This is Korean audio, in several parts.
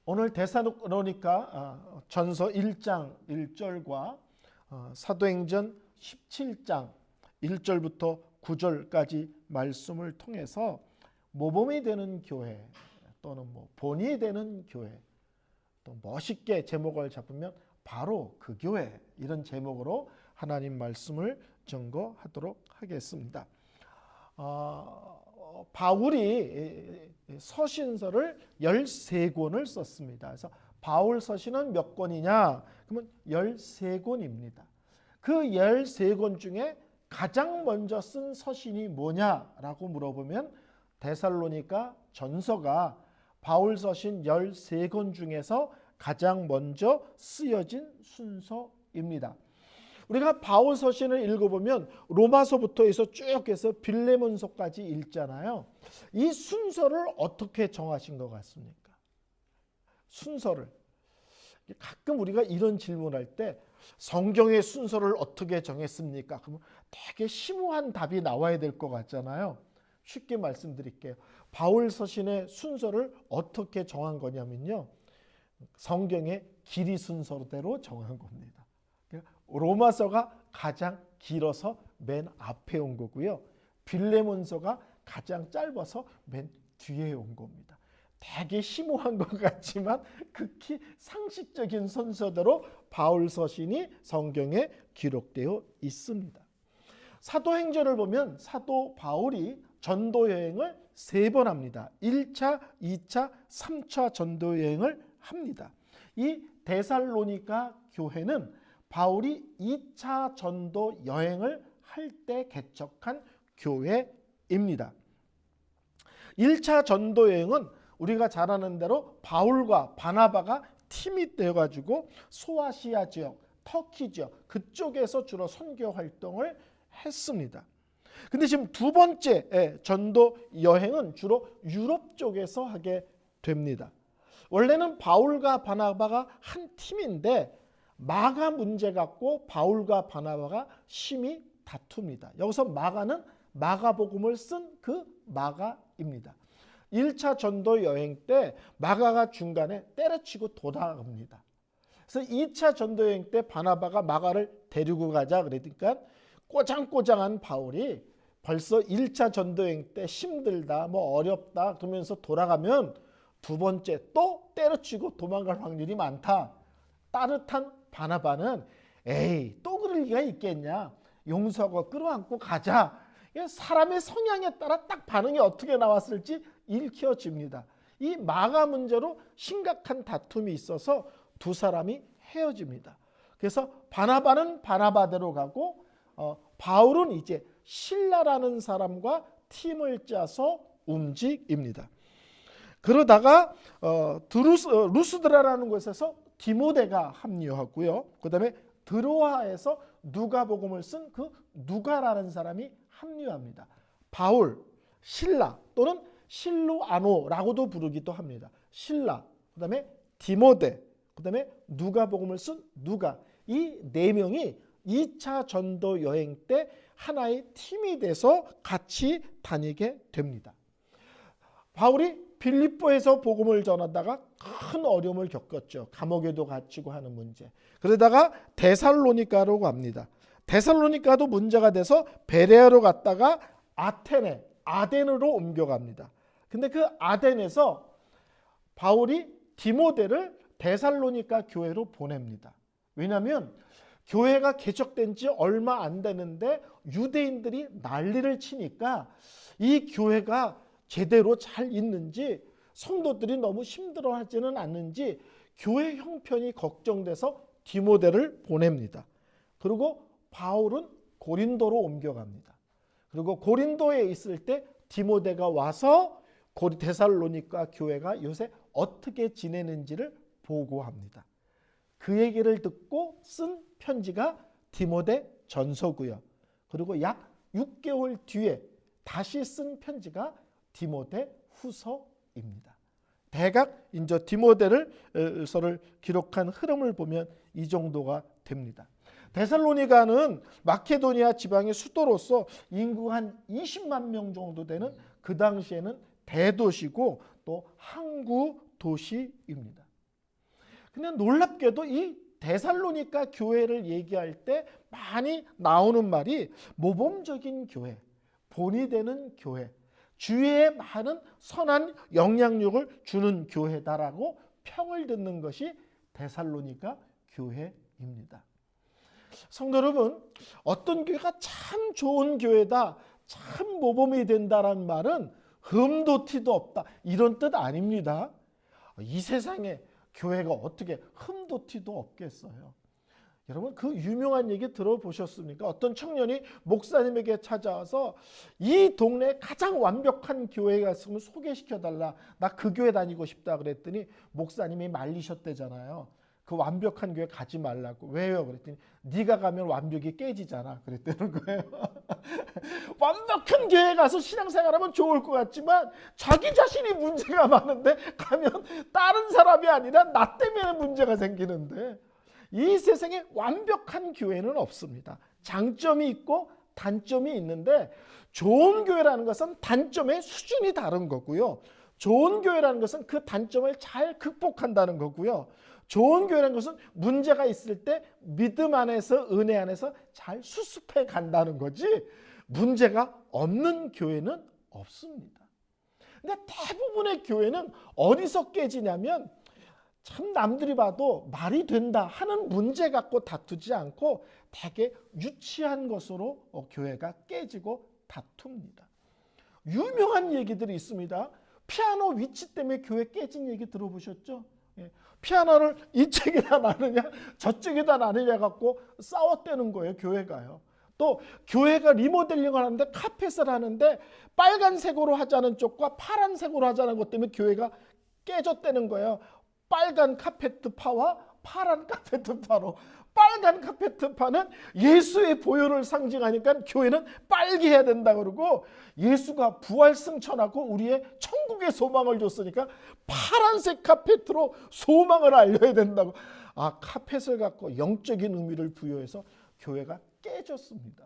오늘 데살로니가 전서 1장 1절과 사도행전 17장 1절부터 9절까지 말씀을 통해서 모범이 되는 교회 또는 본이 되는 교회, 또 멋있게 제목을 잡으면 바로 그 교회, 이런 제목으로 하나님 말씀을 증거하도록 하겠습니다. 바울이 서신서를 13권을 썼습니다. 그래서 바울 서신은 몇 권이냐? 그러면 13권입니다. 그 13권 중에 가장 먼저 쓴 서신이 뭐냐라고 물어보면 데살로니가 전서가 바울 서신 13권 중에서 가장 먼저 쓰여진 순서입니다. 우리가 바울 서신을 읽어보면 로마서부터 해서 쭉 해서 빌레몬서까지 읽잖아요. 이 순서를 어떻게 정하신 것 같습니까? 순서를. 가끔 우리가 이런 질문할 때 성경의 순서를 어떻게 정했습니까? 그러면 되게 심오한 답이 나와야 될 것 같잖아요. 쉽게 말씀드릴게요. 바울 서신의 순서를 어떻게 정한 거냐면요, 성경의 길이 순서대로 정한 겁니다. 로마서가 가장 길어서 맨 앞에 온 거고요, 빌레몬서가 가장 짧아서 맨 뒤에 온 겁니다. 되게 심오한 것 같지만 극히 상식적인 순서대로 바울 서신이 성경에 기록되어 있습니다. 사도행전을 보면 사도 바울이 전도 여행을 3번 합니다. 1차, 2차, 3차 전도 여행을 합니다. 이 데살로니가 교회는 바울이 2차 전도 여행을 할 때 개척한 교회입니다. 1차 전도 여행은 우리가 잘 아는 대로 바울과 바나바가 팀이 되어가지고 소아시아 지역, 터키 지역 그쪽에서 주로 선교 활동을 했습니다. 근데 지금 두 번째 전도 여행은 주로 유럽 쪽에서 하게 됩니다. 원래는 바울과 바나바가 한 팀인데 마가 문제 갖고 바울과 바나바가 심히 다툽니다. 여기서 마가는 마가복음을 쓴 그 마가입니다. 1차 전도 여행 때 마가가 중간에 때려치고 도망갑니다. 그래서 2차 전도 여행 때 바나바가 마가를 데리고 가자 그러니까 꼬장꼬장한 바울이 벌써 1차 전도 여행 때 힘들다, 어렵다 그러면서 돌아가면 두 번째 또 때려치고 도망갈 확률이 많다. 따뜻한 바나바는 에이, 또 그럴 리가 있겠냐, 용서하고 끌어안고 가자. 사람의 성향에 따라 딱 반응이 어떻게 나왔을지 읽혀집니다. 이 마가 문제로 심각한 다툼이 있어서 두 사람이 헤어집니다. 그래서 바나바는 바나바대로 가고 바울은 이제 실라라는 사람과 팀을 짜서 움직입니다. 그러다가 루스드라라는 곳에서 디모데가 합류하고요. 그 다음에 드로아에서 누가복음을 쓴 그 누가라는 사람이 합류합니다. 바울, 실라 또는 실로아노라고도 부르기도 합니다. 실라, 그 다음에 디모데, 그 다음에 누가복음을 쓴 누가, 이 4명이 2차 전도 여행 때 하나의 팀이 돼서 같이 다니게 됩니다. 바울이 빌립보에서 복음을 전하다가 큰 어려움을 겪었죠. 감옥에도 갇히고 하는 문제. 그러다가 데살로니가로 갑니다. 데살로니가도 문제가 돼서 베레아로 갔다가 아덴으로 옮겨갑니다. 근데 그 아덴에서 바울이 디모데를 데살로니가 교회로 보냅니다. 왜냐하면 교회가 개척된 지 얼마 안 되는데 유대인들이 난리를 치니까 이 교회가 제대로 잘 있는지, 성도들이 너무 힘들어하지는 않는지 교회 형편이 걱정돼서 디모데를 보냅니다. 그리고 바울은 고린도로 옮겨갑니다. 그리고 고린도에 있을 때 디모데가 와서 데살로니가 교회가 요새 어떻게 지내는지를 보고합니다. 그 얘기를 듣고 쓴 편지가 디모데 전서고요. 그리고 약 6개월 뒤에 다시 쓴 편지가 디모데 후서입니다. 대각 이제 디모데서를 기록한 흐름을 보면 이 정도가 됩니다. 데살로니가는 마케도니아 지방의 수도로서 인구가 한 20만 명 정도 되는 그 당시에는 대도시고 또 항구 도시입니다. 근데 놀랍게도 이 데살로니가 교회를 얘기할 때 많이 나오는 말이 모범적인 교회, 본이 되는 교회, 주위에 많은 선한 영향력을 주는 교회다라고 평을 듣는 것이 데살로니가 교회입니다. 성도 여러분, 어떤 교회가 참 좋은 교회다, 참 모범이 된다는 말은 흠도 티도 없다 이런 뜻 아닙니다. 이 세상에 교회가 어떻게 흠도 티도 없겠어요. 여러분 그 유명한 얘기 들어보셨습니까? 어떤 청년이 목사님에게 찾아와서 이 동네에 가장 완벽한 교회가 있으면 소개시켜달라, 나 그 교회 다니고 싶다 그랬더니 목사님이 말리셨대잖아요. 그 완벽한 교회 가지 말라고. 왜요? 그랬더니 네가 가면 완벽이 깨지잖아 그랬다는 거예요. 완벽한 교회 가서 신앙생활하면 좋을 것 같지만 자기 자신이 문제가 많은데 가면 다른 사람이 아니라 나 때문에 문제가 생기는데, 이 세상에 완벽한 교회는 없습니다. 장점이 있고 단점이 있는데 좋은 교회라는 것은 단점의 수준이 다른 거고요. 좋은 교회라는 것은 그 단점을 잘 극복한다는 거고요. 좋은 교회라는 것은 문제가 있을 때 믿음 안에서 은혜 안에서 잘 수습해 간다는 거지 문제가 없는 교회는 없습니다. 근데 대부분의 교회는 어디서 깨지냐면 참 남들이 봐도 말이 된다 하는 문제 갖고 다투지 않고 되게 유치한 것으로 교회가 깨지고 다툽니다. 유명한 얘기들이 있습니다. 피아노 위치 때문에 교회 깨진 얘기 들어보셨죠? 피아노를 이쪽에다 놔느냐 저쪽에다 놔느냐 갖고 싸웠다는 거예요. 교회가요. 또 교회가 리모델링을 하는데 카펫을 하는데 빨간색으로 하자는 쪽과 파란색으로 하자는 것 때문에 교회가 깨졌다는 거예요. 빨간 카페트파와 파란 카페트파로. 빨간 카페트파는 예수의 보혈을 상징하니까 교회는 빨개 해야 된다 그러고, 예수가 부활 승천하고 우리의 천국의 소망을 줬으니까 파란색 카페트로 소망을 알려야 된다고. 카펫을 갖고 영적인 의미를 부여해서 교회가 깨졌습니다.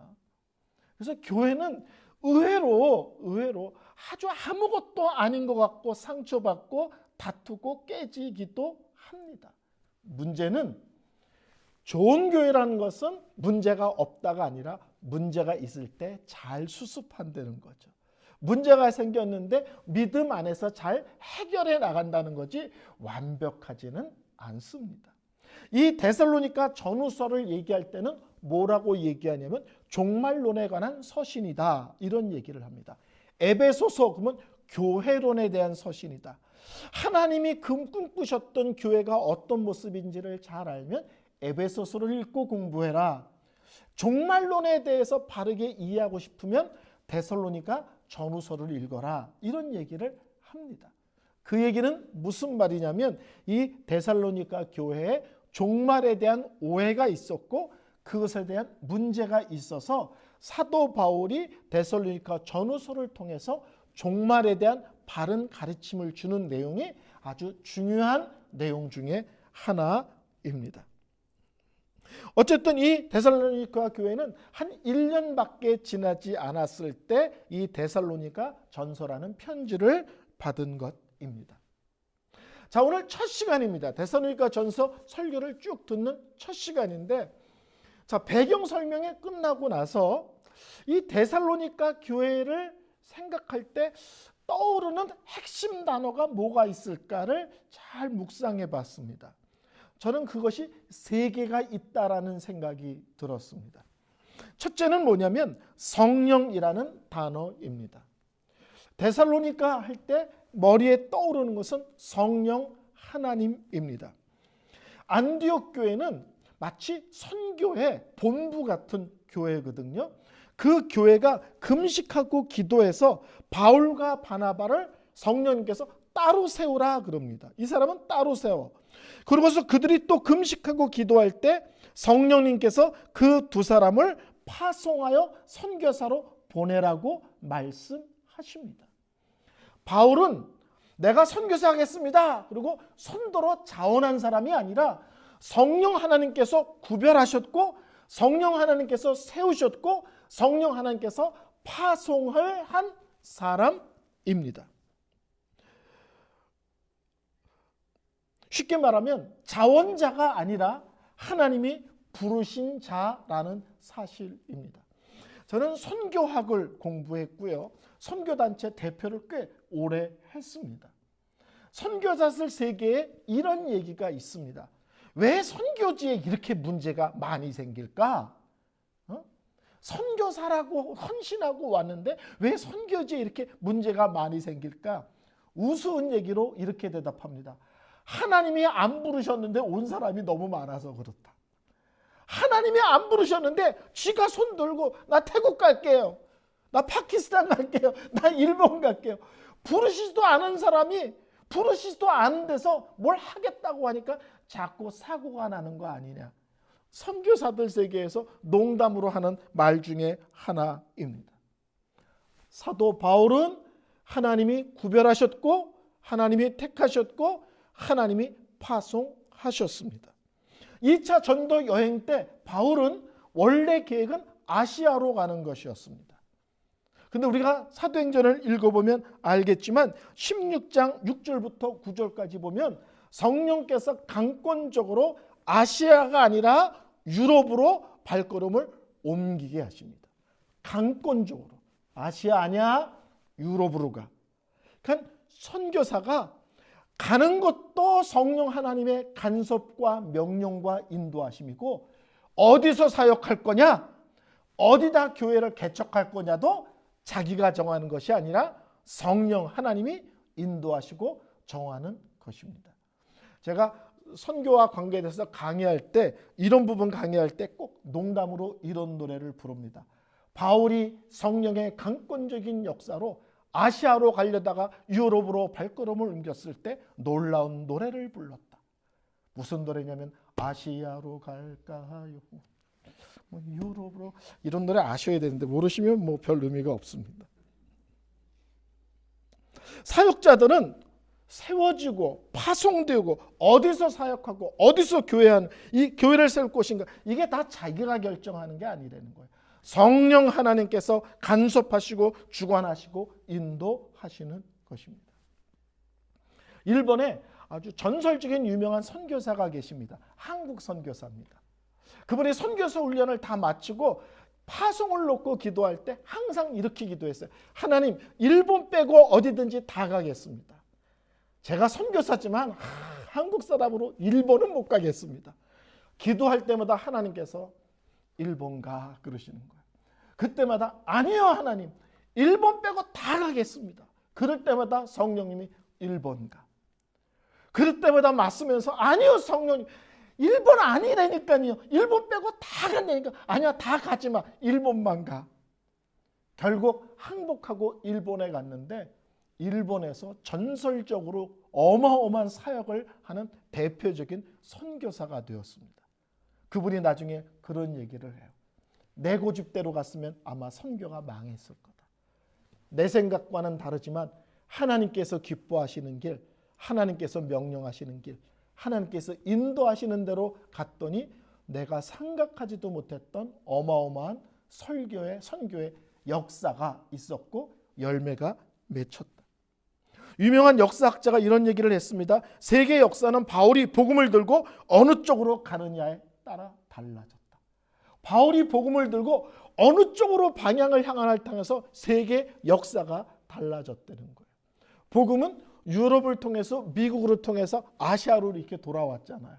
그래서 교회는 의외로 아주 아무것도 아닌 것 같고 상처받고 다투고 깨지기도 합니다. 문제는 좋은 교회라는 것은 문제가 없다가 아니라 문제가 있을 때 잘 수습한다는 거죠. 문제가 생겼는데 믿음 안에서 잘 해결해 나간다는 거지 완벽하지는 않습니다. 이 데살로니가 전후서를 얘기할 때는 뭐라고 얘기하냐면 종말론에 관한 서신이다 이런 얘기를 합니다. 에베소서 그러면 교회론에 대한 서신이다. 하나님이 꿈꾸셨던 교회가 어떤 모습인지를 잘 알면 에베소서를 읽고 공부해라. 종말론에 대해서 바르게 이해하고 싶으면 데살로니가 전후서를 읽어라. 이런 얘기를 합니다. 그 얘기는 무슨 말이냐면 이 데살로니가 교회에 종말에 대한 오해가 있었고 그것에 대한 문제가 있어서 사도 바울이 데살로니가 전후서를 통해서 종말에 대한 바른 가르침을 주는 내용이 아주 중요한 내용 중에 하나입니다. 어쨌든 이 데살로니가 교회는 한 1년밖에 지나지 않았을 때 이 데살로니가 전서라는 편지를 받은 것입니다. 자, 오늘 첫 시간입니다. 데살로니가 전서 설교를 쭉 듣는 첫 시간인데, 자, 배경 설명이 끝나고 나서 이 데살로니가 교회를 생각할 때 떠오르는 핵심 단어가 뭐가 있을까를 잘 묵상해 봤습니다. 저는 그것이 세 개가 있다라는 생각이 들었습니다. 첫째는 뭐냐면 성령이라는 단어입니다. 데살로니가 할 때 머리에 떠오르는 것은 성령 하나님입니다. 안디옥 교회는 마치 선교의 본부 같은 교회거든요. 그 교회가 금식하고 기도해서 바울과 바나바를 성령님께서 따로 세우라 그럽니다. 이 사람은 따로 세워. 그러고서 그들이 또 금식하고 기도할 때 성령님께서 그 두 사람을 파송하여 선교사로 보내라고 말씀하십니다. 바울은 내가 선교사 하겠습니다. 그리고 선도로 자원한 사람이 아니라 성령 하나님께서 구별하셨고 성령 하나님께서 세우셨고 성령 하나님께서 파송을 한 사람입니다. 쉽게 말하면 자원자가 아니라 하나님이 부르신 자라는 사실입니다. 저는 선교학을 공부했고요. 선교단체 대표를 꽤 오래 했습니다. 선교사들 세계에 이런 얘기가 있습니다. 왜 선교지에 이렇게 문제가 많이 생길까? 선교사라고 헌신하고 왔는데 왜 선교지에 이렇게 문제가 많이 생길까? 우스운 얘기로 이렇게 대답합니다. 하나님이 안 부르셨는데 온 사람이 너무 많아서 그렇다. 하나님이 안 부르셨는데 쥐가 손 들고 나 태국 갈게요. 나 파키스탄 갈게요. 나 일본 갈게요. 부르시지도 않은 사람이 부르시지도 않은 데서 뭘 하겠다고 하니까 자꾸 사고가 나는 거 아니냐. 선교사들 세계에서 농담으로 하는 말 중에 하나입니다. 사도 바울은 하나님이 구별하셨고 하나님이 택하셨고 하나님이 파송하셨습니다. 2차 전도 여행 때 바울은 원래 계획은 아시아로 가는 것이었습니다. 근데 우리가 사도행전을 읽어보면 알겠지만 16장 6절부터 9절까지 보면 성령께서 강권적으로 아시아가 아니라 유럽으로 발걸음을 옮기게 하십니다. 강권적으로. 아시아 아니야? 유럽으로 가. 그러니까 선교사가 가는 것도 성령 하나님의 간섭과 명령과 인도하심이고 어디서 사역할 거냐? 어디다 교회를 개척할 거냐도 자기가 정하는 것이 아니라 성령 하나님이 인도하시고 정하는 것입니다. 제가 선교와 관계에 대해서 강의할 때 이런 부분 강의할 때 꼭 농담으로 이런 노래를 부릅니다. 바울이 성령의 강권적인 역사로 아시아로 가려다가 유럽으로 발걸음을 옮겼을 때 놀라운 노래를 불렀다. 무슨 노래냐면 아시아로 갈까요? 유럽으로 이런 노래 아셔야 되는데 모르시면 뭐 별 의미가 없습니다. 사역자들은 세워지고 파송되고 어디서 사역하고 어디서 교회하는 이 교회를 세울 곳인가 이게 다 자기가 결정하는 게 아니라는 거예요. 성령 하나님께서 간섭하시고 주관하시고 인도하시는 것입니다. 일본에 아주 전설적인 유명한 선교사가 계십니다. 한국 선교사입니다. 그분이 선교사 훈련을 다 마치고 파송을 놓고 기도할 때 항상 이렇게 기도했어요. 하나님, 일본 빼고 어디든지 다 가겠습니다. 제가 선교사지만 한국 사람으로 일본은 못 가겠습니다. 기도할 때마다 하나님께서 일본 가 그러시는 거예요. 그때마다 아니요 하나님, 일본 빼고 다 가겠습니다. 그럴 때마다 성령님이 일본 가. 그럴 때마다 맞으면서 아니요 성령님, 일본 아니라니까요. 일본 빼고 다 간다니까. 아니야 다 가지 마. 일본만 가. 결국 항복하고 일본에 갔는데 일본에서 전설적으로 어마어마한 사역을 하는 대표적인 선교사가 되었습니다. 그분이 나중에 그런 얘기를 해요. 내 고집대로 갔으면 아마 선교가 망했을 거다. 내 생각과는 다르지만 하나님께서 기뻐하시는 길, 하나님께서 명령하시는 길, 하나님께서 인도하시는 대로 갔더니 내가 생각하지도 못했던 어마어마한 선교의 역사가 있었고 열매가 맺혔다. 유명한 역사학자가 이런 얘기를 했습니다. 세계 역사는 바울이 복음을 들고 어느 쪽으로 가느냐에 따라 달라졌다. 바울이 복음을 들고 어느 쪽으로 방향을 향해서 세계 역사가 달라졌다는 거예요. 복음은 유럽을 통해서 미국으로 통해서 아시아로 이렇게 돌아왔잖아요.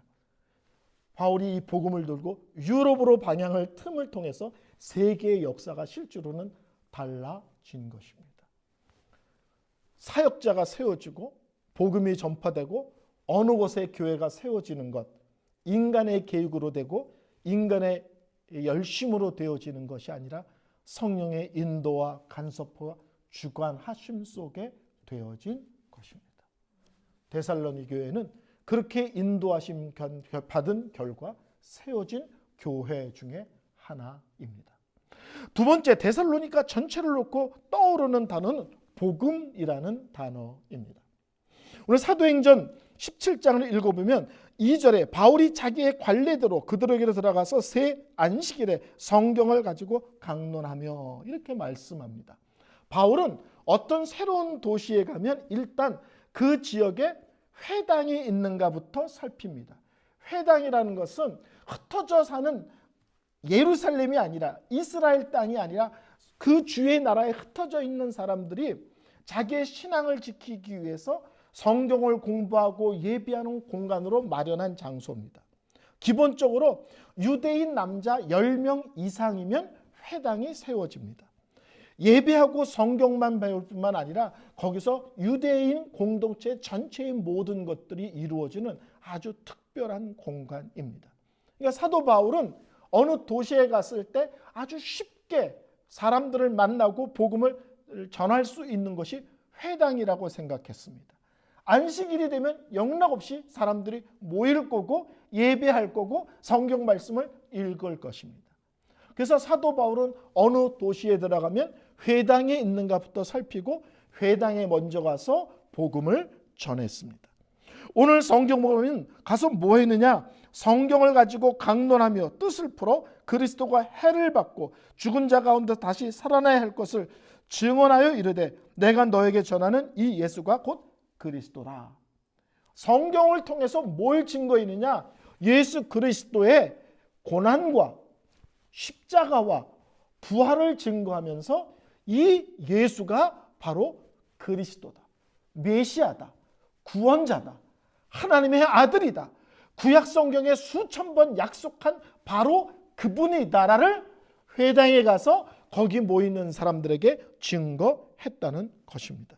바울이 이 복음을 들고 유럽으로 방향을 틈을 통해서 세계의 역사가 실제로는 달라진 것입니다. 사역자가 세워지고 복음이 전파되고 어느 곳에 교회가 세워지는 것, 인간의 계획으로 되고 인간의 열심으로 되어지는 것이 아니라 성령의 인도와 간섭과 주관하심 속에 되어진 것입니다. 데살로니 교회는 그렇게 인도하심 받은 결과 세워진 교회 중에 하나입니다. 두 번째, 데살로니가 전체를 놓고 떠오르는 단어는 복음이라는 단어입니다. 오늘 사도행전 17장을 읽어보면 2절에 바울이 자기의 관례대로 그들에게로 들어가서 새 안식일에 성경을 가지고 강론하며 이렇게 말씀합니다. 바울은 어떤 새로운 도시에 가면 일단 그 지역에 회당이 있는가부터 살핍니다. 회당이라는 것은 흩어져 사는 예루살렘이 아니라 이스라엘 땅이 아니라 그 주의 나라에 흩어져 있는 사람들이 자기의 신앙을 지키기 위해서 성경을 공부하고 예배하는 공간으로 마련한 장소입니다. 기본적으로 유대인 남자 10명 이상이면 회당이 세워집니다. 예배하고 성경만 배울 뿐만 아니라 거기서 유대인 공동체 전체의 모든 것들이 이루어지는 아주 특별한 공간입니다. 그러니까 사도 바울은 어느 도시에 갔을 때 아주 쉽게 사람들을 만나고 복음을 전할 수 있는 것이 회당이라고 생각했습니다. 안식일이 되면 영락없이 사람들이 모일 거고 예배할 거고 성경 말씀을 읽을 것입니다. 그래서 사도 바울은 어느 도시에 들어가면 회당에 있는가부터 살피고 회당에 먼저 가서 복음을 전했습니다. 오늘 성경 보면 가서 뭐 했느냐? 성경을 가지고 강론하며 뜻을 풀어 그리스도가 해를 받고 죽은 자 가운데 다시 살아나야 할 것을 증언하여 이르되 내가 너에게 전하는 이 예수가 곧 그리스도라. 성경을 통해서 뭘 증거했느냐? 예수 그리스도의 고난과 십자가와 부활을 증거하면서 이 예수가 바로 그리스도다, 메시아다, 구원자다, 하나님의 아들이다, 구약 성경에 수천 번 약속한 바로 그분이다라를 회당에 가서 거기 모이는 사람들에게 증거했다는 것입니다.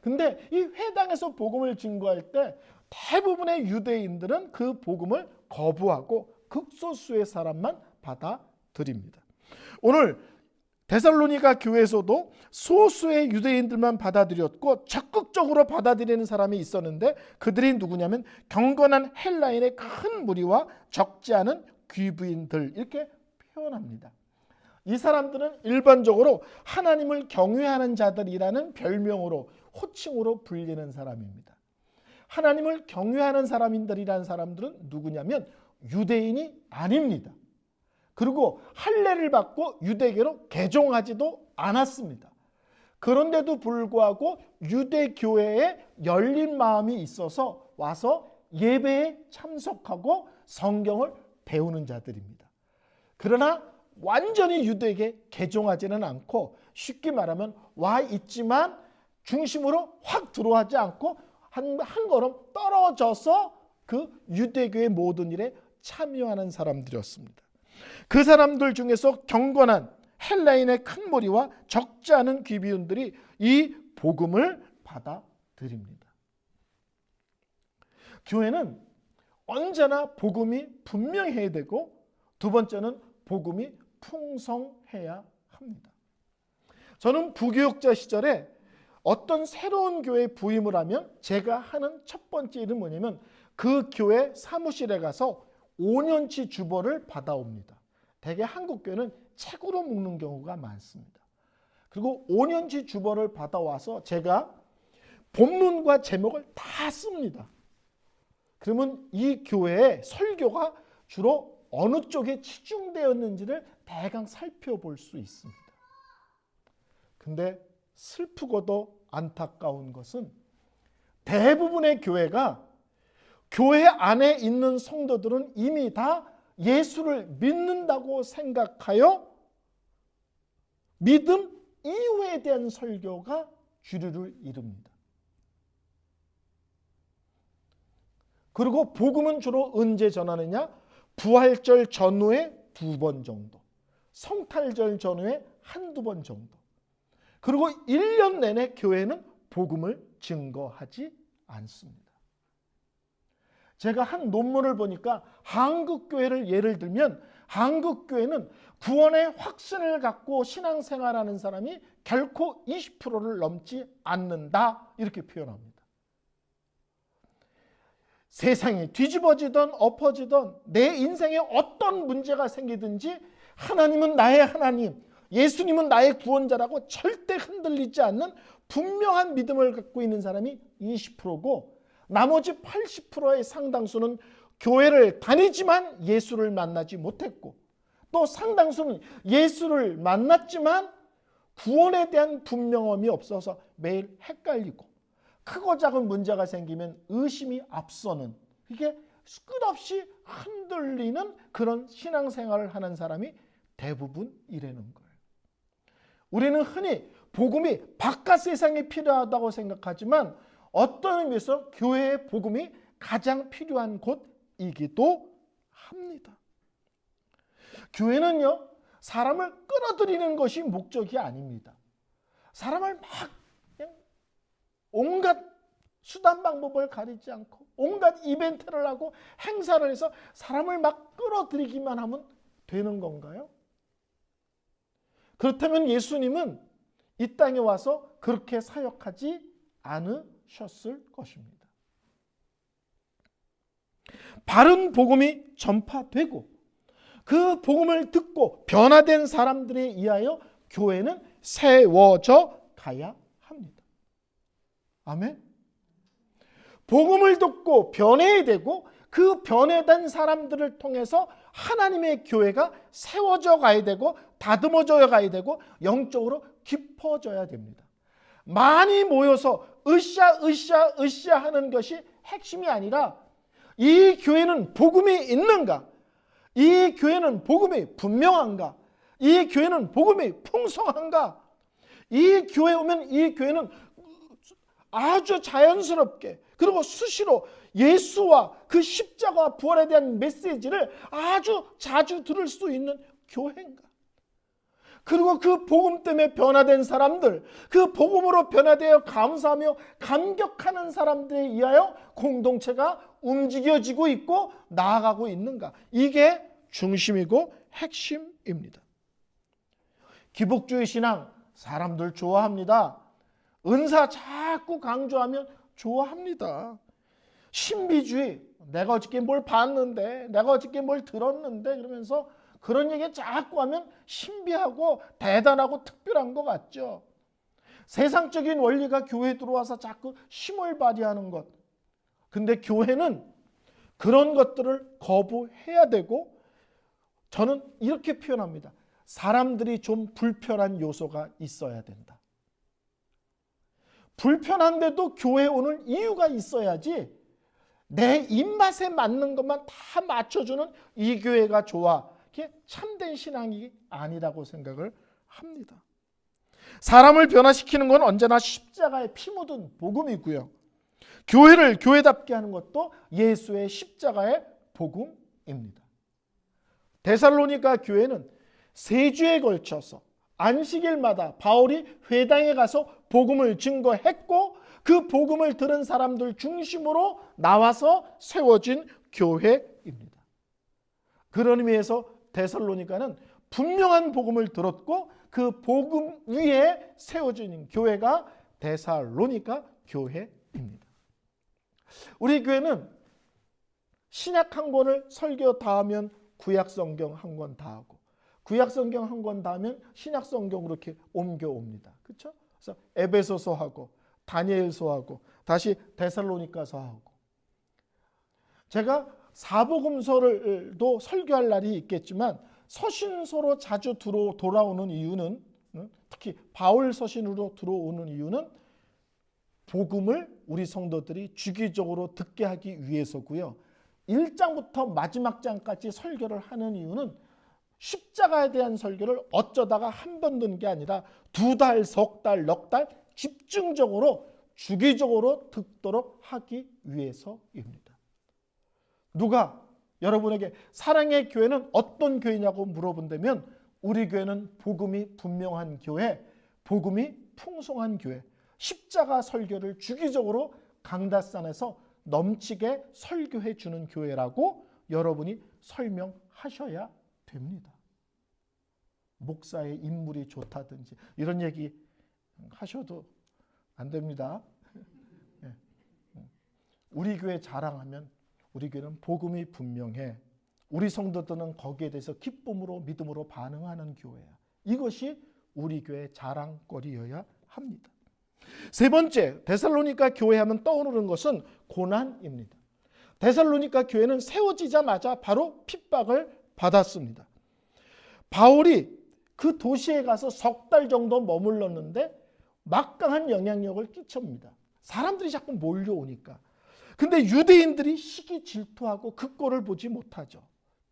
근데 이 회당에서 복음을 증거할 때 대부분의 유대인들은 그 복음을 거부하고 극소수의 사람만 받아들입니다. 오늘 데살로니가 교회에서도 소수의 유대인들만 받아들였고 적극적으로 받아들이는 사람이 있었는데 그들이 누구냐면 경건한 헬라인의 큰 무리와 적지 않은 귀부인들, 이렇게 표현합니다. 이 사람들은 일반적으로 하나님을 경외하는 자들이라는 별명으로, 호칭으로 불리는 사람입니다. 하나님을 경외하는 사람들이라는 사람들은 누구냐면 유대인이 아닙니다. 그리고 할례를 받고 유대교로 개종하지도 않았습니다. 그런데도 불구하고 유대교회에 열린 마음이 있어서 와서 예배에 참석하고 성경을 배우는 자들입니다. 그러나 완전히 유대에게 개종하지는 않고 쉽게 말하면 와 있지만 중심으로 확 들어가지 않고 한 걸음 떨어져서 그 유대교의 모든 일에 참여하는 사람들이었습니다. 그 사람들 중에서 경건한 헬라인의 큰 무리와 적지 않은 귀비운들이 이 복음을 받아들입니다. 교회는 언제나 복음이 분명해야 되고 두 번째는 복음이 풍성해야 합니다. 저는 부교육자 시절에 어떤 새로운 교회에 부임을 하면 제가 하는 첫 번째 일은 뭐냐면 그 교회 사무실에 가서 5년치 주보를 받아옵니다. 대개 한국 교회는 책으로 묶는 경우가 많습니다. 그리고 5년치 주보를 받아와서 제가 본문과 제목을 다 씁니다. 그러면 이 교회의 설교가 주로 어느 쪽에 치중되었는지를 대강 살펴볼 수 있습니다. 근데 슬프고도 안타까운 것은 대부분의 교회가 교회 안에 있는 성도들은 이미 다 예수를 믿는다고 생각하여 믿음 이후에 대한 설교가 주류를 이룹니다. 그리고 복음은 주로 언제 전하느냐? 부활절 전후에 2번 정도, 성탄절 전후에 1-2번 정도. 그리고 1년 내내 교회는 복음을 증거하지 않습니다. 제가 한 논문을 보니까 한국교회를 예를 들면 한국교회는 구원의 확신을 갖고 신앙생활하는 사람이 결코 20%를 넘지 않는다, 이렇게 표현합니다. 세상이 뒤집어지든 엎어지든 내 인생에 어떤 문제가 생기든지 하나님은 나의 하나님, 예수님은 나의 구원자라고 절대 흔들리지 않는 분명한 믿음을 갖고 있는 사람이 20%고 나머지 80%의 상당수는 교회를 다니지만 예수를 만나지 못했고 또 상당수는 예수를 만났지만 구원에 대한 분명함이 없어서 매일 헷갈리고 크고 작은 문제가 생기면 의심이 앞서는, 이게 끝없이 흔들리는 그런 신앙생활을 하는 사람이 대부분이라는 거예요. 우리는 흔히 복음이 바깥 세상에 필요하다고 생각하지만 어떤 의미에서 교회의 복음이 가장 필요한 곳이기도 합니다. 교회는요, 사람을 끌어들이는 것이 목적이 아닙니다. 사람을 막 그냥 온갖 수단 방법을 가리지 않고 온갖 이벤트를 하고 행사를 해서 사람을 막 끌어들이기만 하면 되는 건가요? 그렇다면 예수님은 이 땅에 와서 그렇게 사역하지 않으셨을 것입니다. 바른 복음이 전파되고 그 복음을 듣고 변화된 사람들에 의하여 교회는 세워져 가야 합니다. 아멘. 복음을 듣고 변해야 되고 그 변해된 사람들을 통해서 하나님의 교회가 세워져 가야 되고 다듬어져 가야 되고 영적으로 깊어져야 됩니다. 많이 모여서 으쌰 하는 것이 핵심이 아니라 이 교회는 복음이 있는가? 이 교회는 복음이 분명한가? 이 교회는 복음이 풍성한가? 이 교회에 오면 이 교회는 아주 자연스럽게 그리고 수시로 예수와 그 십자가와 부활에 대한 메시지를 아주 자주 들을 수 있는 교회인가? 그리고 그 복음 때문에 변화된 사람들, 그 복음으로 변화되어 감사하며 감격하는 사람들에 의하여 공동체가 움직여지고 있고 나아가고 있는가? 이게 중심이고 핵심입니다. 기복주의 신앙 사람들 좋아합니다. 은사 자꾸 강조하면 좋아합니다. 신비주의, 내가 어저께 뭘 봤는데, 내가 어저께 뭘 들었는데 그러면서 그런 얘기 자꾸 하면 신비하고 대단하고 특별한 것 같죠. 세상적인 원리가 교회에 들어와서 자꾸 힘을 발휘하는 것. 근데 교회는 그런 것들을 거부해야 되고, 저는 이렇게 표현합니다. 사람들이 좀 불편한 요소가 있어야 된다. 불편한데도 교회에 오는 이유가 있어야지 내 입맛에 맞는 것만 다 맞춰주는 이 교회가 좋아. 이게 참된 신앙이 아니라고 생각을 합니다. 사람을 변화시키는 건 언제나 십자가에 피 묻은 복음이고요. 교회를 교회답게 하는 것도 예수의 십자가의 복음입니다. 데살로니가 교회는 3주에 걸쳐서 안식일마다 바울이 회당에 가서 복음을 증거했고 그 복음을 들은 사람들 중심으로 나와서 세워진 교회입니다. 그런 의미에서 데살로니가는 분명한 복음을 들었고 그 복음 위에 세워진 교회가 데살로니가 교회입니다. 우리 교회는 신약 한 권을 설교 다 하면 구약 성경 한 권 다 하고 구약 성경 한 권 다 하면 신약 성경으로 이렇게 옮겨옵니다. 그렇죠? 그래서 에베소서 하고 다니엘서 하고 다시 데살로니가서 하고, 제가 사복음서를도 설교할 날이 있겠지만 서신서로 자주 돌아오는 이유는, 특히 바울 서신으로 들어오는 이유는 복음을 우리 성도들이 주기적으로 듣게 하기 위해서고요. 1장부터 마지막 장까지 설교를 하는 이유는 십자가에 대한 설교를 어쩌다가 한 번 듣는 게 아니라 2달, 석 달, 넉 달 집중적으로 주기적으로 듣도록 하기 위해서입니다. 누가 여러분에게 사랑의 교회는 어떤 교회냐고 물어본다면 우리 교회는 복음이 분명한 교회, 복음이 풍성한 교회, 십자가 설교를 주기적으로 강다산에서 넘치게 설교해 주는 교회라고 여러분이 설명하셔야 됩니다. 목사의 인물이 좋다든지 이런 얘기 하셔도 안 됩니다. 우리 교회 자랑하면 우리 교회는 복음이 분명해. 우리 성도들은 거기에 대해서 기쁨으로 믿음으로 반응하는 교회야. 이것이 우리 교회의 자랑거리여야 합니다. 세 번째, 데살로니가 교회 하면 떠오르는 것은 고난입니다. 데살로니가 교회는 세워지자마자 바로 핍박을 받았습니다. 바울이 그 도시에 가서 석 달 정도 머물렀는데 막강한 영향력을 끼칩니다. 사람들이 자꾸 몰려오니까. 근데 유대인들이 시기 질투하고 그 꼴을 보지 못하죠.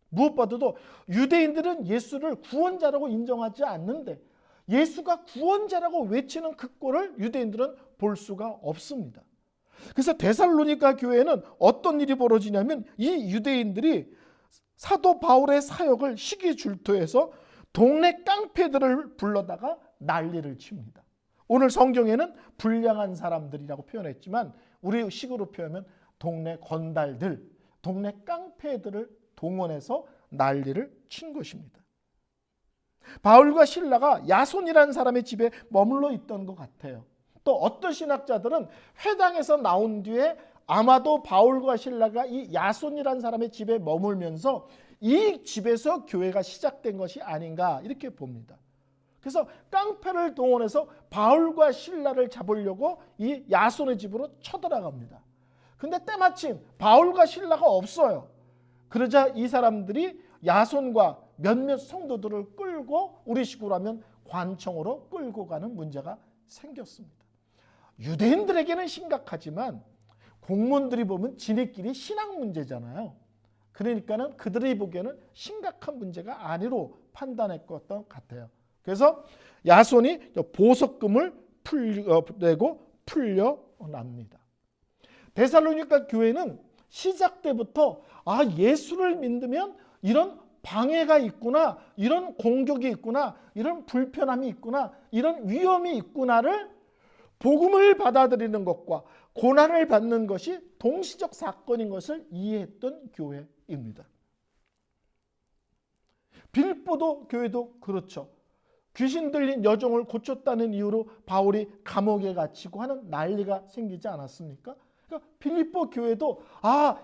무엇보다도 유대인들은 예수를 구원자라고 인정하지 않는데 예수가 구원자라고 외치는 그 꼴을 유대인들은 볼 수가 없습니다. 그래서 데살로니가 교회는 어떤 일이 벌어지냐면 이 유대인들이 사도 바울의 사역을 시기 질투해서 동네 깡패들을 불러다가 난리를 칩니다. 오늘 성경에는 불량한 사람들이라고 표현했지만 우리 식으로 표현하면 동네 건달들, 동네 깡패들을 동원해서 난리를 친 것입니다. 바울과 실라가 야손이라는 사람의 집에 머물러 있던 것 같아요. 또 어떤 신학자들은 회당에서 나온 뒤에 아마도 바울과 실라가 이 야손이라는 사람의 집에 머물면서 이 집에서 교회가 시작된 것이 아닌가 이렇게 봅니다. 그래서 깡패를 동원해서 바울과 실라를 잡으려고 이 야손의 집으로 쳐들어갑니다. 근데 때마침 바울과 실라가 없어요. 그러자 이 사람들이 야손과 몇몇 성도들을 끌고 우리식으로 하면 관청으로 끌고 가는 문제가 생겼습니다. 유대인들에게는 심각하지만 공무원들이 보면 지네끼리 신앙 문제잖아요. 그러니까는 그들이 보기에는 심각한 문제가 아니로 판단했던 것 같아요. 그래서 야손이 보석금을 내고 풀려납니다. 데살로니가 교회는 시작 때부터 예수를 믿으면 이런 방해가 있구나, 이런 공격이 있구나, 이런 불편함이 있구나, 이런 위험이 있구나를 복음을 받아들이는 것과 고난을 받는 것이 동시적 사건인 것을 이해했던 교회입니다. 빌립보도 교회도 그렇죠. 귀신 들린 여종을 고쳤다는 이유로 바울이 감옥에 갇히고 하는 난리가 생기지 않았습니까? 그러니까 빌립보 교회도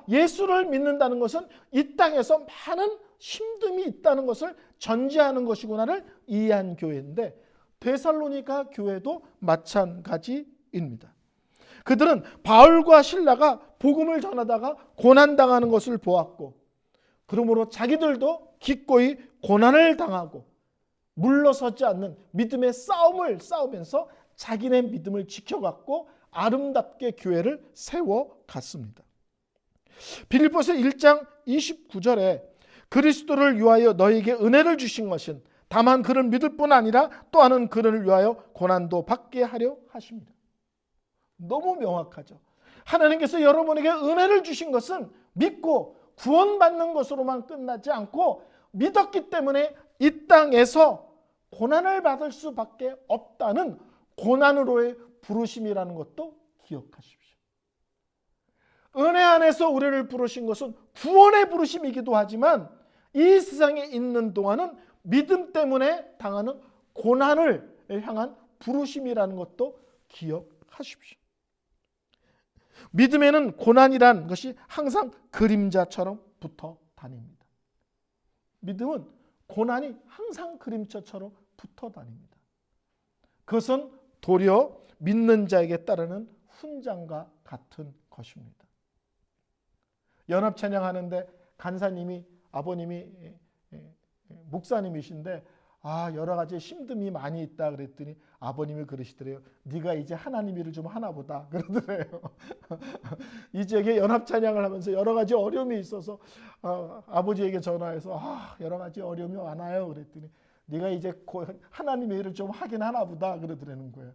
예수를 믿는다는 것은 이 땅에서 많은 힘듦이 있다는 것을 전제하는 것이구나를 이해한 교회인데 데살로니가 교회도 마찬가지입니다. 그들은 바울과 실라가 복음을 전하다가 고난당하는 것을 보았고 그러므로 자기들도 기꺼이 고난을 당하고 물러서지 않는 믿음의 싸움을 싸우면서 자기네 믿음을 지켜갔고 아름답게 교회를 세워갔습니다. 빌립보서 1장 29절에 그리스도를 위하여 너희에게 은혜를 주신 것은 다만 그를 믿을 뿐 아니라 또한은 그를 위하여 고난도 받게 하려 하십니다. 너무 명확하죠. 하나님께서 여러분에게 은혜를 주신 것은 믿고 구원받는 것으로만 끝나지 않고 믿었기 때문에 이 땅에서 고난을 받을 수밖에 없다는 고난으로의 부르심이라는 것도 기억하십시오. 은혜 안에서 우리를 부르신 것은 구원의 부르심이기도 하지만 이 세상에 있는 동안은 믿음 때문에 당하는 고난을 향한 부르심이라는 것도 기억하십시오. 믿음에는 고난이란 것이 항상 그림자처럼 붙어 다닙니다. 믿음은 고난이 항상 그림자처럼 붙어 다닙니다. 그것은 도리어 믿는 자에게 따르는 훈장과 같은 것입니다. 연합 찬양하는데 간사님이 아버님이 목사님이신데 여러 가지 힘듦이 많이 있다 그랬더니 아버님이 그러시더래요. 네가 이제 하나님 일을 좀 하나 보다 그러더래요. 이제 연합 찬양을 하면서 여러 가지 어려움이 있어서 아버지에게 전화해서 여러 가지 어려움이 많아요 그랬더니 네가 이제 하나님의 일을 좀 하긴 하나 보다 그러더라는 거예요.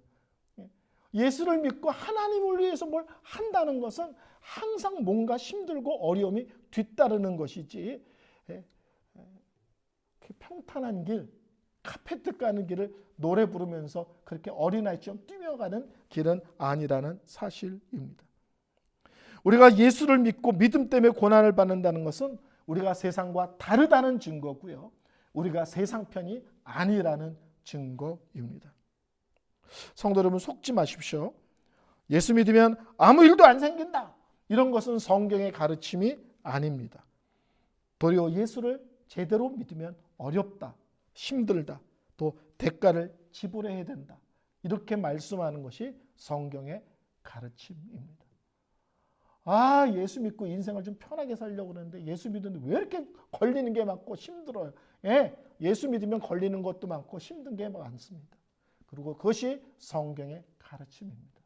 예수를 믿고 하나님을 위해서 뭘 한다는 것은 항상 뭔가 힘들고 어려움이 뒤따르는 것이지 평탄한 길, 카페트 가는 길을 노래 부르면서 그렇게 어린아이처럼 뛰어가는 길은 아니라는 사실입니다. 우리가 예수를 믿고 믿음 때문에 고난을 받는다는 것은 우리가 세상과 다르다는 증거고요. 우리가 세상 편이 아니라는 증거입니다. 성도 여러분 속지 마십시오. 예수 믿으면 아무 일도 안 생긴다. 이런 것은 성경의 가르침이 아닙니다. 도리어 예수를 제대로 믿으면 어렵다, 힘들다, 또 대가를 지불해야 된다. 이렇게 말씀하는 것이 성경의 가르침입니다. 예수 믿고 인생을 좀 편하게 살려고 그러는데 예수 믿는데 왜 이렇게 걸리는 게 많고 힘들어요? 예수 믿으면 걸리는 것도 많고 힘든 게 많습니다. 그리고 그것이 성경의 가르침입니다.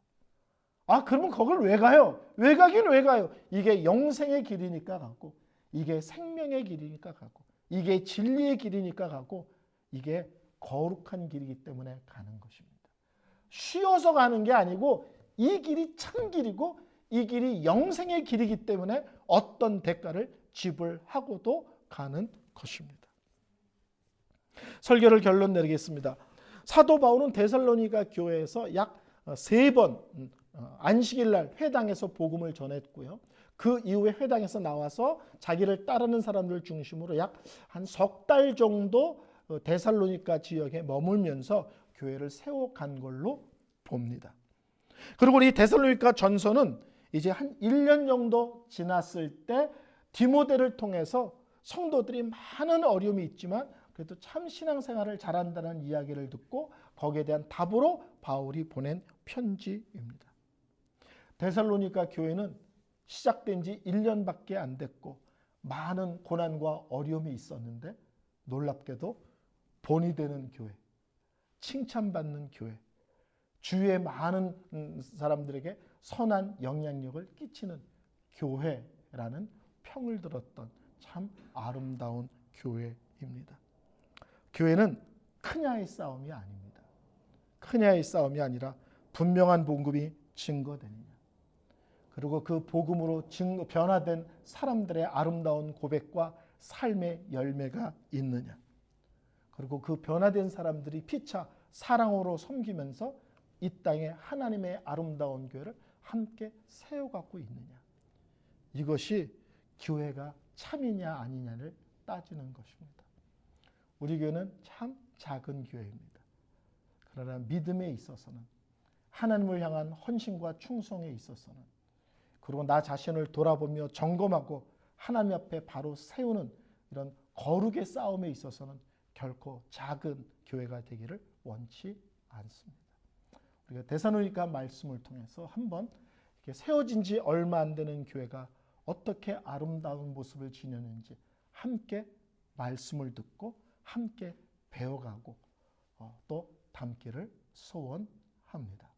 아, 그러면 거길 왜 가요? 왜 가긴 왜 가요? 이게 영생의 길이니까 가고, 이게 생명의 길이니까 가고, 이게 진리의 길이니까 가고, 이게 거룩한 길이기 때문에 가는 것입니다. 쉬어서 가는 게 아니고 이 길이 참 길이고 이 길이 영생의 길이기 때문에 어떤 대가를 지불하고도 가는 것입니다. 설교를 결론 내리겠습니다. 사도 바울은 데살로니가 교회에서 약 3번 안식일 날 회당에서 복음을 전했고요. 그 이후에 회당에서 나와서 자기를 따르는 사람들 중심으로 약 한 석 달 정도 데살로니가 지역에 머물면서 교회를 세워간 걸로 봅니다. 그리고 이 데살로니가 전서는 이제 한 1년 정도 지났을 때 디모데를 통해서 성도들이 많은 어려움이 있지만 그래도 참 신앙생활을 잘한다는 이야기를 듣고 거기에 대한 답으로 바울이 보낸 편지입니다. 데살로니가 교회는 시작된 지 1년밖에 안 됐고 많은 고난과 어려움이 있었는데 놀랍게도 본이 되는 교회, 칭찬받는 교회, 주위의 많은 사람들에게 선한 영향력을 끼치는 교회라는 평을 들었던 참 아름다운 교회입니다. 교회는 크냐의 싸움이 아닙니다. 크냐의 싸움이 아니라 분명한 복음이 증거되느냐, 그리고 그 복음으로 변화된 사람들의 아름다운 고백과 삶의 열매가 있느냐, 그리고 그 변화된 사람들이 피차 사랑으로 섬기면서 이 땅에 하나님의 아름다운 교회를 함께 세워가고 있느냐, 이것이 교회가 참이냐 아니냐를 따지는 것입니다. 우리 교회는 참 작은 교회입니다. 그러나 믿음에 있어서는, 하나님을 향한 헌신과 충성에 있어서는, 그리고 나 자신을 돌아보며 점검하고 하나님 앞에 바로 세우는 이런 거룩의 싸움에 있어서는 결코 작은 교회가 되기를 원치 않습니다. 우리가 데살로니가 말씀을 통해서 한번 이렇게 세워진 지 얼마 안 되는 교회가 어떻게 아름다운 모습을 지녔는지 함께 말씀을 듣고 함께 배워가고 또 담기를 소원합니다.